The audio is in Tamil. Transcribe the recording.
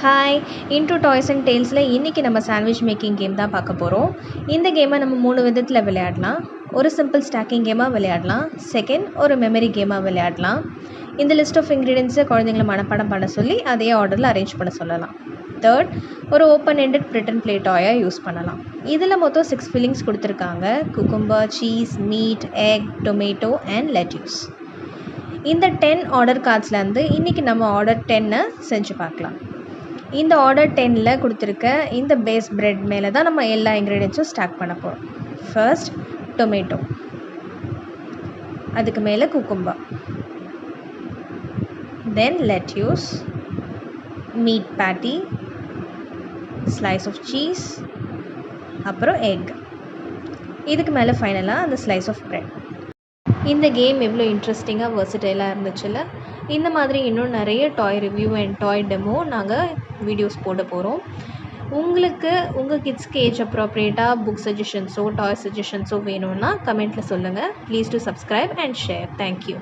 ஹாய் இன்டூ டாய்ஸ் அண்ட் டேல்ஸில் இன்றைக்கி நம்ம சாண்ட்விச் மேக்கிங் கேம் தான் பார்க்க போகிறோம். இந்த கேமை நம்ம 3 விதத்தில் விளையாடலாம். ஒரு சிம்பிள் ஸ்டாக்கிங் கேமாக விளையாடலாம், செகண்ட் ஒரு மெமரி கேமாக விளையாடலாம். இந்த லிஸ்ட் ஆஃப் இன்க்ரீடியன்ஸை குழந்தைங்களை மனப்பாடம் பண்ண சொல்லி அதே ஆர்டரில் அரேஞ்ச் பண்ண சொல்லலாம். தேர்ட், ஒரு open ended bread and play டாயாக யூஸ் பண்ணலாம். இதில் மொத்தம் 6 ஃபில்லிங்ஸ் கொடுத்துருக்காங்க: cucumber, cheese, meat, egg, tomato and lettuce. இந்த 10 ஆர்டர் கார்ட்ஸ்லேருந்து இன்றைக்கி நம்ம ஆர்டர் 10 செஞ்சு பார்க்கலாம். இந்த ஆர்டர் 10ல் கொடுத்துருக்க இந்த பேஸ் பிரெட் மேலே தான் நம்ம எல்லா இன்க்ரீடியன்ஸும் ஸ்டாக் பண்ண போகிறோம். ஃபர்ஸ்ட் டொமேட்டோ, அதுக்கு மேலே குக்கும்பர், தென் லெட்யூஸ், மீட் பேட்டி, ஸ்லைஸ் ஆஃப் சீஸ், அப்புறம் எக், இதுக்கு மேலே ஃபைனலாக அந்த ஸ்லைஸ் ஆஃப் பிரெட். இந்த கேம் எவ்வளோ இன்ட்ரெஸ்டிங்காக வெர்சடைலாக இருந்துச்சுல்ல. இந்த மாதிரி இன்னும் நிறைய டாய் ரிவ்யூ அண்ட் டாய் டெமோ நாங்கள் வீடியோஸ் போட போகிறோம். உங்களுக்கு உங்கள் கிட்ஸ்க்கு ஏஜ் அப்ராப்ரியேட்டாக புக் சஜஷன்ஸோ டாய் சஜஷன்ஸோ வேணும்னா கமெண்ட்டில் சொல்லுங்கள். Please to subscribe and share. Thank you.